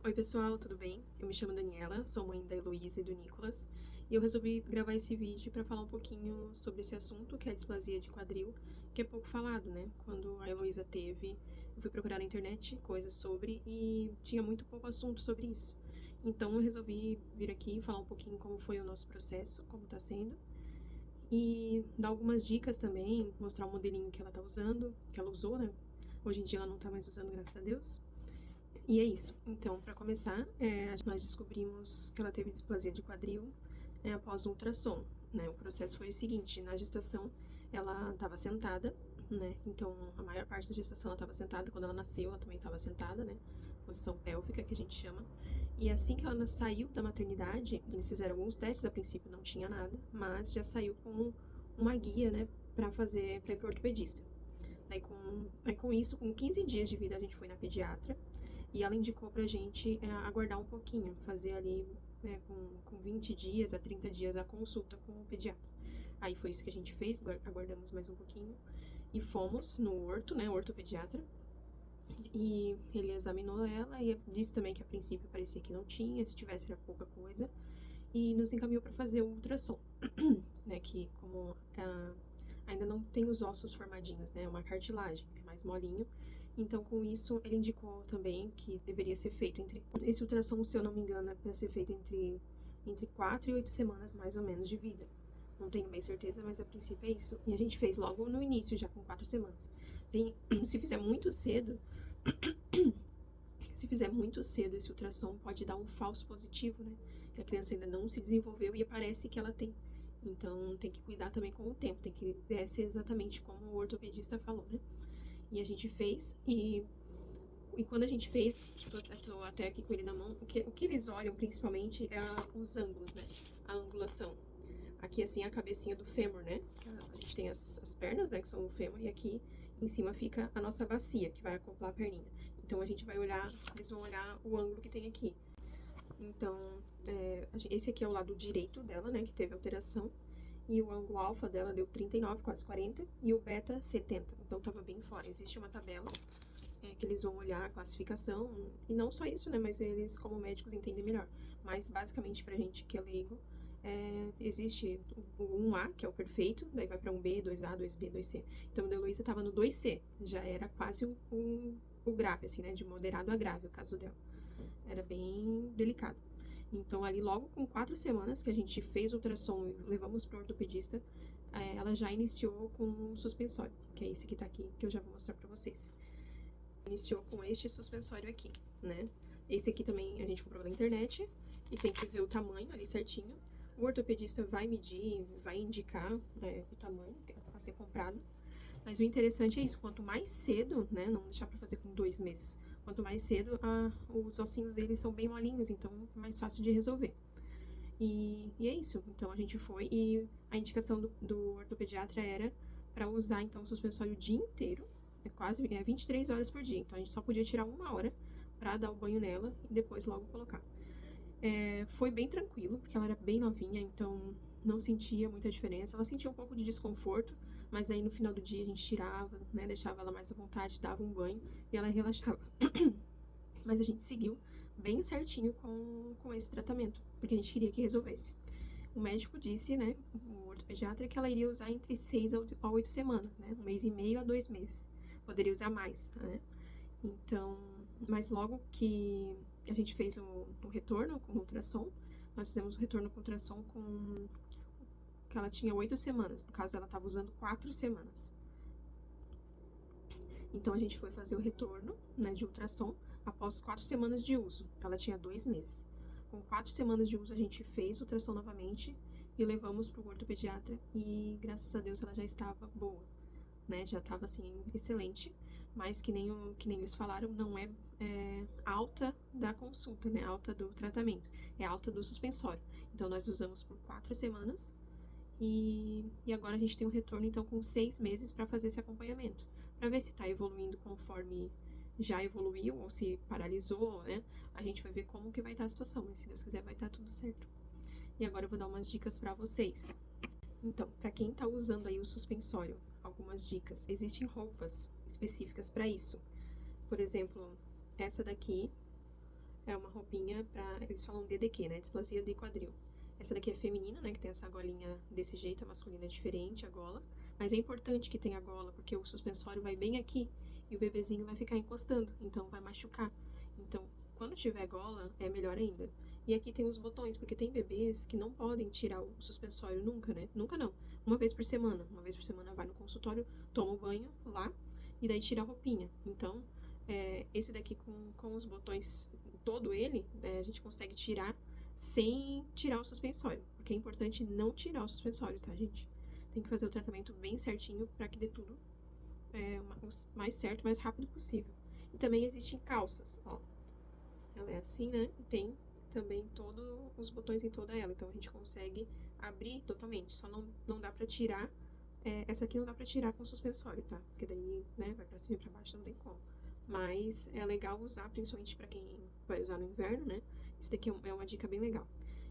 Oi pessoal, tudo bem? Eu me chamo Daniela, sou mãe da Heloísa e do Nicolas, e eu resolvi gravar esse vídeo para falar um pouquinho sobre esse assunto, que é a displasia de quadril, que é pouco falado, né? Quando a Heloísa teve, eu fui procurar na internet coisas sobre e tinha muito pouco assunto sobre isso. Então eu resolvi vir aqui falar um pouquinho como foi o nosso processo, como tá sendo, e dar algumas dicas também, mostrar o modelinho que ela tá usando, que ela usou, né? Hoje em dia ela não tá mais usando, graças a Deus. E é isso. Então, para começar, nós descobrimos que ela teve displasia de quadril após um ultrassom, né? O processo foi o seguinte: na gestação, ela estava sentada, né? Então, a maior parte da gestação ela estava sentada. Quando ela nasceu, ela também estava sentada, né? Posição pélvica, que a gente chama. E assim que ela saiu da maternidade, eles fizeram alguns testes. A princípio, não tinha nada, mas já saiu com uma guia, né? Para ir para ortopedista. Com isso, com 15 dias de vida, a gente foi na pediatra. E ela indicou pra gente aguardar um pouquinho, fazer ali com 20 dias a 30 dias a consulta com o pediatra. Aí foi isso que a gente fez, aguardamos mais um pouquinho e fomos no orto, né, ortopediatra. E ele examinou ela e disse também que a princípio parecia que não tinha, se tivesse era pouca coisa. E nos encaminhou para fazer o ultrassom, né, que como ainda não tem os ossos formadinhos, né, é uma cartilagem, é mais molinho. Então, com isso, ele indicou também que deveria ser feito esse ultrassom, se eu não me engano, é para ser feito entre 4 e 8 semanas, mais ou menos, de vida. Não tenho bem certeza, mas a princípio é isso. E a gente fez logo no início, já com 4 semanas. Se fizer muito cedo, se fizer muito cedo esse ultrassom, pode dar um falso positivo, né? Que a criança ainda não se desenvolveu e parece que ela tem. Então, tem que cuidar também com o tempo, tem que ser exatamente como o ortopedista falou, né? E a gente fez, e quando a gente fez, tô até aqui com ele na mão, o que eles olham principalmente é os ângulos, né? A angulação. Aqui, assim, a cabecinha do fêmur, né? A gente tem as pernas, né, que são o fêmur, e aqui em cima fica a nossa bacia, que vai acoplar a perninha. Então, a gente vai olhar, eles vão olhar o ângulo que tem aqui. Então, esse aqui é o lado direito dela, né, que teve alteração. E o ângulo alfa dela deu 39, quase 40, e o beta 70. Então, tava bem fora. Existe uma tabela que eles vão olhar a classificação, e não só isso, né, mas eles, como médicos, entendem melhor. Mas, basicamente, pra gente que é leigo, existe o 1A, que é o perfeito, daí vai pra 1B, 2A, 2B, 2C. Então, o da Heloísa tava no 2C, já era quase o grave, assim, né, de moderado a grave, o caso dela. Era bem delicado. Então, ali, logo com 4 semanas que a gente fez o ultrassom e levamos pro ortopedista, ela já iniciou com um suspensório, que é esse que tá aqui, que eu já vou mostrar pra vocês. Iniciou com este suspensório aqui, né? Esse aqui também a gente comprou na internet e tem que ver o tamanho ali certinho. O ortopedista vai medir, vai indicar o tamanho a ser comprado. Mas o interessante é isso, quanto mais cedo, né, não deixar pra fazer com 2 meses, quanto mais cedo, os ossinhos deles são bem molinhos, então é mais fácil de resolver. E é isso, então a gente foi e a indicação do ortopediatra era para usar então o suspensório o dia inteiro, quase 23 horas por dia, então a gente só podia tirar 1 hora para dar o banho nela e depois logo colocar. Foi bem tranquilo, porque ela era bem novinha, então não sentia muita diferença. Ela sentia um pouco de desconforto, mas aí no final do dia a gente tirava, né, deixava ela mais à vontade, dava um banho e ela relaxava. Mas a gente seguiu bem certinho com esse tratamento, porque a gente queria que resolvesse. O médico disse, né, o ortopediatra, que ela iria usar entre 6 a 8 semanas, né, 1 mês e meio a 2 meses. Poderia usar mais, né? Então, mas logo que a gente fez o retorno com o ultrassom, nós fizemos o retorno com o ultrassom que ela tinha 8 semanas. No caso, ela estava usando 4 semanas. Então, a gente foi fazer o retorno, né, de ultrassom após 4 semanas de uso. Ela tinha 2 meses. Com 4 semanas de uso, a gente fez o ultrassom novamente e levamos para o ortopediatra e, graças a Deus, ela já estava boa, né? Já estava, assim, excelente, mas que nem eles falaram, não é alta da consulta, né? Alta do tratamento, é alta do suspensório. Então, nós usamos por 4 semanas e agora a gente tem um retorno, então, com 6 meses para fazer esse acompanhamento, para ver se está evoluindo conforme já evoluiu ou se paralisou, né? A gente vai ver como que vai estar a situação, mas se Deus quiser vai estar tudo certo. E agora eu vou dar umas dicas para vocês. Então, para quem tá usando aí o suspensório, algumas dicas. Existem roupas específicas para isso. Por exemplo, essa daqui é uma roupinha pra, eles falam DDQ, né, displasia de quadril. Essa daqui é feminina, né, que tem essa golinha desse jeito, a masculina é diferente, a gola. Mas é importante que tenha gola, porque o suspensório vai bem aqui e o bebezinho vai ficar encostando, então vai machucar. Então, quando tiver gola, é melhor ainda. E aqui tem os botões, porque tem bebês que não podem tirar o suspensório nunca, né? Nunca não. Uma vez por semana. Uma vez por semana vai no consultório, toma o banho lá e daí tira a roupinha. Então, esse daqui com os botões, todo ele, a gente consegue tirar sem tirar o suspensório. Porque é importante não tirar o suspensório, tá, gente? Tem que fazer o tratamento bem certinho para que dê tudo o mais certo, mais rápido possível. E também existem calças, ó. Ela é assim, né? E tem também todos os botões em toda ela. Então a gente consegue abrir totalmente. Só não dá pra tirar. Essa aqui não dá pra tirar com suspensório, tá? Porque daí, né, vai pra cima e pra baixo, não tem como. Mas é legal usar, principalmente pra quem vai usar no inverno, né? Isso daqui é uma dica bem legal.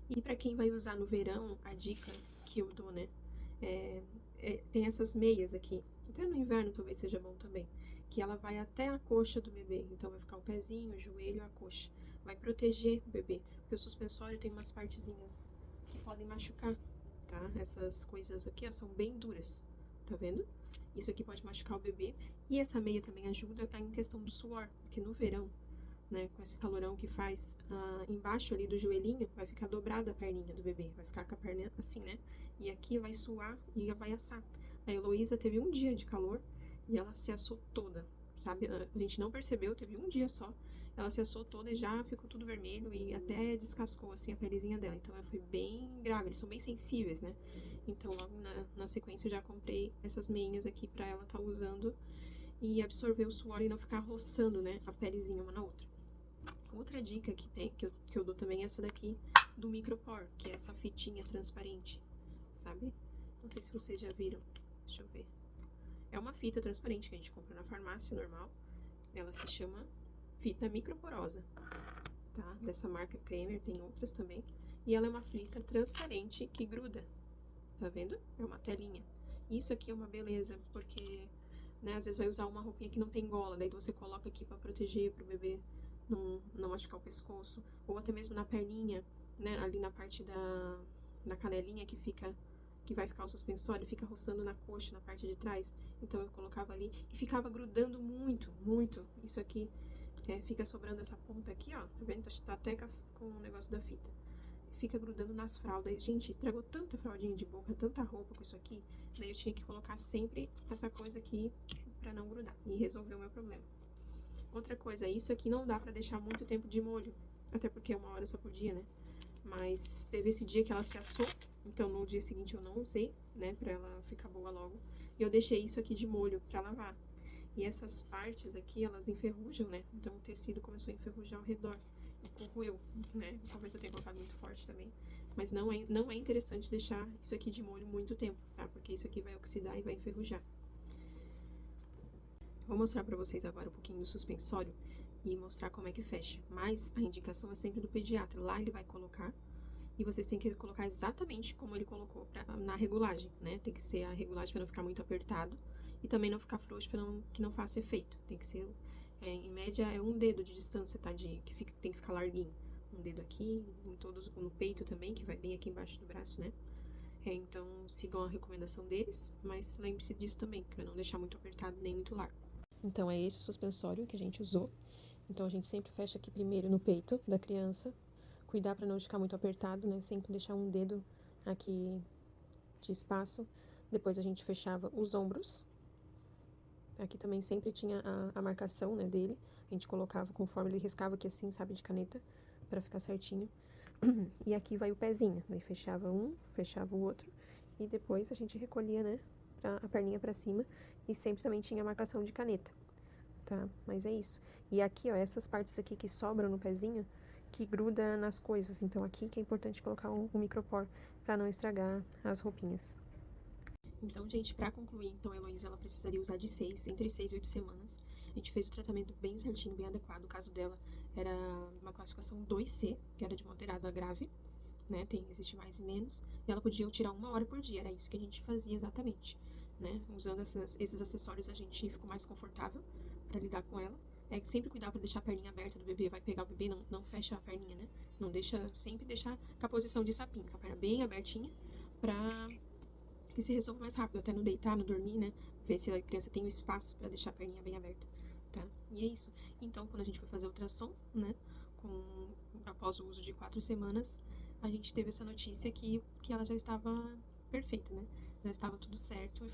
E pra quem vai usar no verão, a dica que eu dou, né? Tem essas meias aqui. Até no inverno talvez seja bom também. Que ela vai até a coxa do bebê. Então vai ficar o pezinho, o joelho, a coxa. Vai proteger o bebê. Porque o suspensório tem umas partezinhas que podem machucar, tá? Essas coisas aqui, ó, são bem duras. Tá vendo? Isso aqui pode machucar o bebê. E essa meia também ajuda em questão do suor. Porque no verão, né, com esse calorão que faz embaixo ali do joelhinho, vai ficar dobrada a perninha do bebê. Vai ficar com a perna assim, né? E aqui vai suar e vai assar. A Heloísa teve um dia de calor e ela se assou toda, sabe? A gente não percebeu, teve um dia só. Ela se assou toda e já ficou tudo vermelho e até descascou, assim, a pelezinha dela. Então, ela foi bem grave. Eles são bem sensíveis, né? Então, logo na sequência, eu já comprei essas meinhas aqui pra ela estar usando e absorver o suor e não ficar roçando, né? A pelezinha uma na outra. Outra dica que eu dou também é essa daqui do Micropore, que é essa fitinha transparente, sabe? Não sei se vocês já viram. Deixa eu ver. É uma fita transparente que a gente compra na farmácia normal. Ela se chama fita microporosa, tá? Dessa marca Kremer, tem outras também. E ela é uma fita transparente que gruda, tá vendo? É uma telinha. Isso aqui é uma beleza, porque, né, às vezes vai usar uma roupinha que não tem gola, daí você coloca aqui pra proteger, pro bebê não machucar o pescoço, ou até mesmo na perninha, né, ali na parte da canelinha que vai ficar o suspensório, fica roçando na coxa, na parte de trás. Então eu colocava ali e ficava grudando muito, muito. Isso aqui fica sobrando essa ponta aqui, ó, tá vendo? Tá até com o negócio da fita. Fica grudando nas fraldas. Gente, estragou tanta fraldinha de boca, tanta roupa com isso aqui. Daí eu tinha que colocar sempre essa coisa aqui pra não grudar. E resolveu o meu problema. Outra coisa, isso aqui não dá pra deixar muito tempo de molho. Até porque é 1 hora só por dia, né? Mas teve esse dia que ela se assou. Então no dia seguinte eu não usei, né? Pra ela ficar boa logo. E eu deixei isso aqui de molho pra lavar. E essas partes aqui, elas enferrujam, né? Então o tecido começou a enferrujar ao redor. E corroeu, né? Talvez eu tenha colocado muito forte também. Mas não é interessante deixar isso aqui de molho muito tempo, tá? Porque isso aqui vai oxidar e vai enferrujar. Vou mostrar pra vocês agora um pouquinho do suspensório e mostrar como é que fecha. Mas a indicação é sempre do pediatra. Lá ele vai colocar e vocês têm que colocar exatamente como ele colocou na regulagem, né? Tem que ser a regulagem para não ficar muito apertado e também não ficar frouxo para que não faça efeito. Tem que ser, em média, é 1 dedo de distância, tá? Tem que ficar larguinho. 1 dedo aqui, no peito também, que vai bem aqui embaixo do braço, né? Então sigam a recomendação deles, mas lembre-se disso também, para não deixar muito apertado nem muito largo. Então, é esse o suspensório que a gente usou. Então, a gente sempre fecha aqui primeiro no peito da criança. Cuidar para não ficar muito apertado, né? Sempre deixar 1 dedo aqui de espaço. Depois a gente fechava os ombros. Aqui também sempre tinha a marcação, né, dele. A gente colocava conforme ele riscava aqui assim, sabe, de caneta, para ficar certinho. E aqui vai o pezinho. Daí fechava um, fechava o outro. E depois a gente recolhia, né, a perninha para cima. E sempre também tinha marcação de caneta, tá? Mas é isso. E aqui, ó, essas partes aqui que sobram no pezinho, que gruda nas coisas. Então, aqui que é importante colocar um micropor pra não estragar as roupinhas. Então, gente, pra concluir, então, a Heloísa, ela precisaria usar entre 6 e 8 semanas. A gente fez o tratamento bem certinho, bem adequado. O caso dela era uma classificação 2C, que era de moderado a grave, né? Existe mais e menos. E ela podia tirar 1 hora por dia. Era isso que a gente fazia exatamente, né? Usando esses acessórios, a gente ficou mais confortável para lidar com ela. é sempre cuidar para deixar a perninha aberta do bebê. Vai pegar o bebê, não fecha a perninha, né? Não deixa, sempre deixar com a posição de sapinho, com a perna bem abertinha, pra que se resolva mais rápido, até no deitar, no dormir, né? Ver se a criança tem o espaço para deixar a perninha bem aberta, tá? E é isso. Então, quando a gente foi fazer o ultrassom, né? Após o uso de 4 semanas, a gente teve essa notícia que ela já estava perfeita, né? Já estava tudo certo e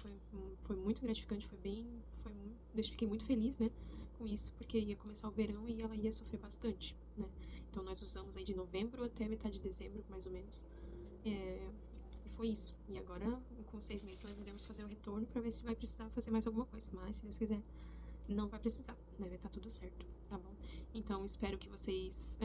foi muito gratificante, fiquei muito feliz, né? Com isso, porque ia começar o verão e ela ia sofrer bastante, né? Então, nós usamos aí de novembro até metade de dezembro, mais ou menos. E foi isso. E agora, com 6 meses, nós iremos fazer o retorno para ver se vai precisar fazer mais alguma coisa. Mas, se Deus quiser, não vai precisar, né? Vai estar tudo certo, tá bom? Então, espero que vocês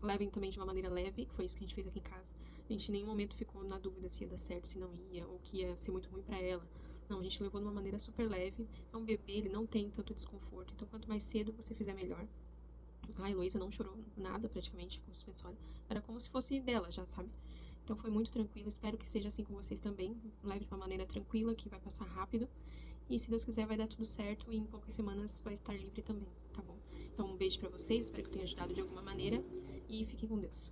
levem também de uma maneira leve, que foi isso que a gente fez aqui em casa. A gente em nenhum momento ficou na dúvida se ia dar certo, se não ia, ou que ia ser muito ruim pra ela. Não, a gente levou de uma maneira super leve. É um bebê, ele não tem tanto desconforto. Então, quanto mais cedo você fizer, melhor. A Heloísa não chorou nada, praticamente, com o suspensório. Era como se fosse dela, já sabe? Então, foi muito tranquilo. Espero que seja assim com vocês também. Leve de uma maneira tranquila, que vai passar rápido. E se Deus quiser, vai dar tudo certo e em poucas semanas vai estar livre também, tá bom? Então, um beijo pra vocês, espero que eu tenha ajudado de alguma maneira e fiquem com Deus.